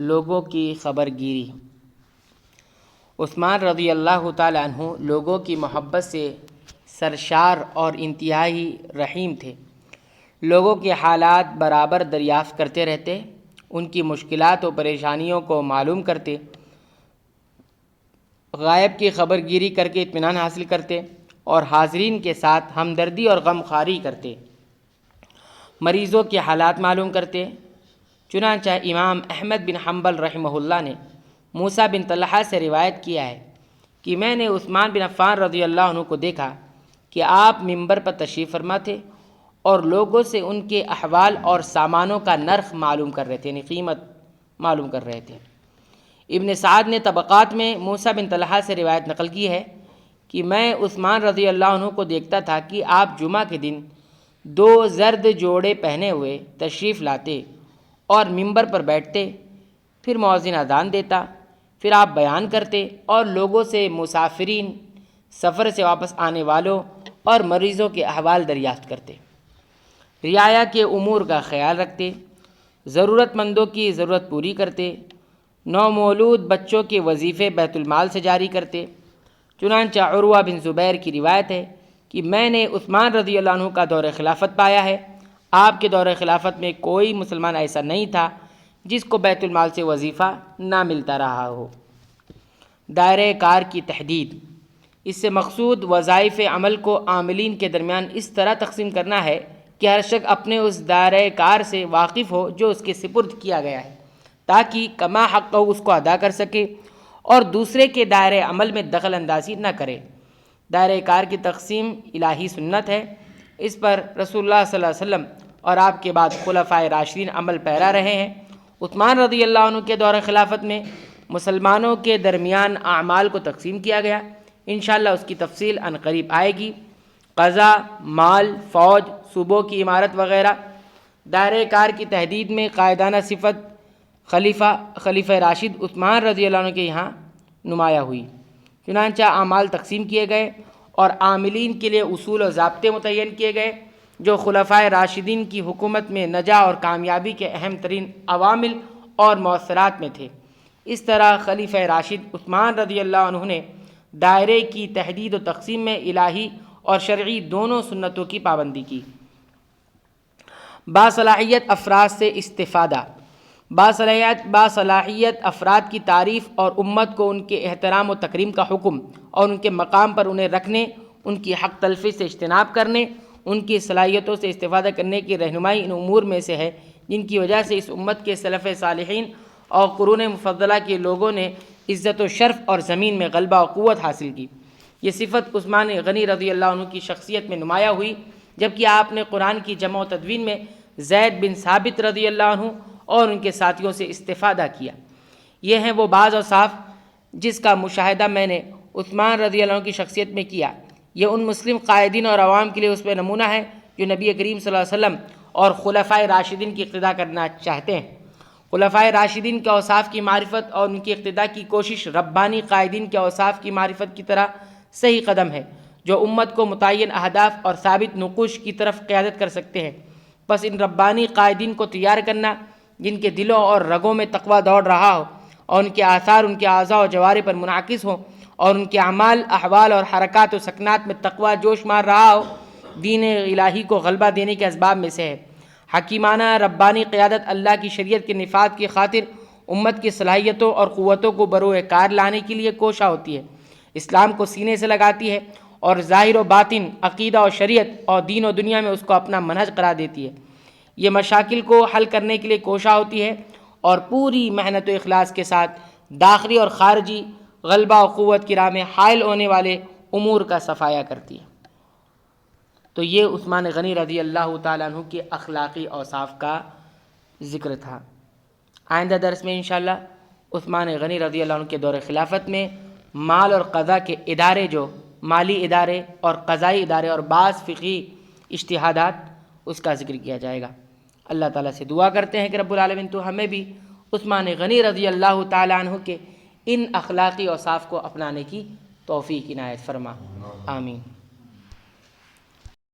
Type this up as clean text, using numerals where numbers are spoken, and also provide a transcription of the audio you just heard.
لوگوں کی خبر گیری۔ عثمان رضی اللہ تعالیٰ عنہ لوگوں کی محبت سے سرشار اور انتہائی رحیم تھے۔ لوگوں کے حالات برابر دریافت کرتے رہتے، ان کی مشکلات و پریشانیوں کو معلوم کرتے، غائب کی خبر گیری کر کے اطمینان حاصل کرتے اور حاضرین کے ساتھ ہمدردی اور غم خواری کرتے، مریضوں کے حالات معلوم کرتے۔ چنانچہ امام احمد بن حنبل رحمہ اللہ نے موسیٰ بن طلحہ سے روایت کیا ہے کہ میں نے عثمان بن عفان رضی اللہ عنہ کو دیکھا کہ آپ منبر پر تشریف فرما تھے اور لوگوں سے ان کے احوال اور سامانوں کا نرخ معلوم کر رہے تھے، یعنی قیمت معلوم کر رہے تھے۔ ابن سعد نے طبقات میں موسیٰ بن طلحہ سے روایت نقل کی ہے کہ میں عثمان رضی اللہ عنہ کو دیکھتا تھا کہ آپ جمعہ کے دن 2 زرد جوڑے پہنے ہوئے تشریف لاتے اور منبر پر بیٹھتے، پھر مؤذن اذان دیتا، پھر آپ بیان کرتے اور لوگوں سے مسافرین، سفر سے واپس آنے والوں اور مریضوں کے احوال دریافت کرتے، رعایا کے امور کا خیال رکھتے، ضرورت مندوں کی ضرورت پوری کرتے، نومولود بچوں کے وظیفے بیت المال سے جاری کرتے۔ چنانچہ عروہ بن زبیر کی روایت ہے کہ میں نے عثمان رضی اللہ عنہ کا دور خلافت پایا ہے۔ آپ کے دور خلافت میں کوئی مسلمان ایسا نہیں تھا جس کو بیت المال سے وظیفہ نہ ملتا رہا ہو۔ دائرۂ کار کی تحدید۔ اس سے مقصود وظائف عمل کو عاملین کے درمیان اس طرح تقسیم کرنا ہے کہ ہر شخص اپنے اس دائرۂ کار سے واقف ہو جو اس کے سپرد کیا گیا ہے، تاکہ کما حق اس کو ادا کر سکے اور دوسرے کے دائرۂ عمل میں دخل اندازی نہ کرے۔ دائرۂ کار کی تقسیم الہی سنت ہے، اس پر رسول اللہ صلی اللہ علیہ وسلم اور آپ کے بعد خلفائے راشدین عمل پیرا رہے ہیں۔ عثمان رضی اللہ عنہ کے دور خلافت میں مسلمانوں کے درمیان اعمال کو تقسیم کیا گیا، انشاءاللہ اس کی تفصیل عن قریب آئے گی۔ قضا، مال، فوج، صوبوں کی عمارت وغیرہ۔ دائرۂ کار کی تحدید میں قائدانہ صفت خلیفہ راشد عثمان رضی اللہ عنہ کے یہاں نمایاں ہوئی۔ چنانچہ اعمال تقسیم کیے گئے اور عاملین کے لیے اصول و ضابطے متعین کیے گئے جو خلفائے راشدین کی حکومت میں نجاح اور کامیابی کے اہم ترین عوامل اور مؤثرات میں تھے۔ اس طرح خلیفہ راشد عثمان رضی اللہ عنہ نے دائرے کی تحدید و تقسیم میں الہی اور شرعی دونوں سنتوں کی پابندی کی۔ باصلاحیت افراد سے استفادہ۔ باصلاحیت افراد کی تعریف اور امت کو ان کے احترام و تکریم کا حکم اور ان کے مقام پر انہیں رکھنے، ان کی حق تلفی سے اجتناب کرنے، ان کی صلاحیتوں سے استفادہ کرنے کی رہنمائی ان امور میں سے ہے جن کی وجہ سے اس امت کے سلف صالحین اور قرون مفضلہ کے لوگوں نے عزت و شرف اور زمین میں غلبہ و قوت حاصل کی۔ یہ صفت عثمان غنی رضی اللہ عنہ کی شخصیت میں نمایاں ہوئی، جبکہ آپ نے قرآن کی جمع و تدوین میں زید بن ثابت رضی اللہ عنہ اور ان کے ساتھیوں سے استفادہ کیا۔ یہ ہیں وہ بعض اوصاف جس کا مشاہدہ میں نے عثمان رضی اللہ عنہ کی شخصیت میں کیا۔ یہ ان مسلم قائدین اور عوام کے لیے اس پہ نمونہ ہے جو نبی کریم صلی اللہ علیہ وسلم اور خلفائے راشدین کی اقتداء کرنا چاہتے ہیں۔ خلفائے راشدین کے اوصاف کی معرفت اور ان کی اقتداء کی کوشش ربانی قائدین کے اوصاف کی معرفت کی طرح صحیح قدم ہے جو امت کو متعین اہداف اور ثابت نقوش کی طرف قیادت کر سکتے ہیں۔ بس ان ربانی قائدین کو تیار کرنا جن کے دلوں اور رگوں میں تقویٰ دوڑ رہا ہو اور ان کے آثار ان کے اعضاء و جوارح پر منعکس ہوں اور ان کے اعمال، احوال اور حرکات و سکنات میں تقویٰ جوش مار رہا ہو، دین الہی کو غلبہ دینے کے اسباب میں سے ہے۔ حکیمانہ ربانی قیادت اللہ کی شریعت کے نفاذ کی خاطر امت کی صلاحیتوں اور قوتوں کو بروئے کار لانے کے لیے کوشاں ہوتی ہے، اسلام کو سینے سے لگاتی ہے اور ظاہر و باطن، عقیدہ و شریعت اور دین و دنیا میں اس کو اپنا منہج قرار دیتی ہے۔ یہ مشاکل کو حل کرنے کے لیے کوشاں ہوتی ہے اور پوری محنت و اخلاص کے ساتھ داخلی اور خارجی غلبہ و قوت کی راہ میں حائل ہونے والے امور کا صفایا کرتی ہے۔ تو یہ عثمان غنی رضی اللہ تعالیٰ عنہ کے اخلاقی اوصاف کا ذکر تھا۔ آئندہ درس میں انشاءاللہ عثمان غنی رضی اللہ عنہ کے دور خلافت میں مال اور قضا کے ادارے، جو مالی ادارے اور قضائی ادارے اور بعض فقہی اجتہادات، اس کا ذکر کیا جائے گا۔ اللہ تعالیٰ سے دعا کرتے ہیں کہ رب العالمین تو ہمیں بھی عثمان غنی رضی اللہ تعالیٰ عنہ کے ان اخلاقی اوصاف کو اپنانے کی توفیق عنایت فرما، آمین۔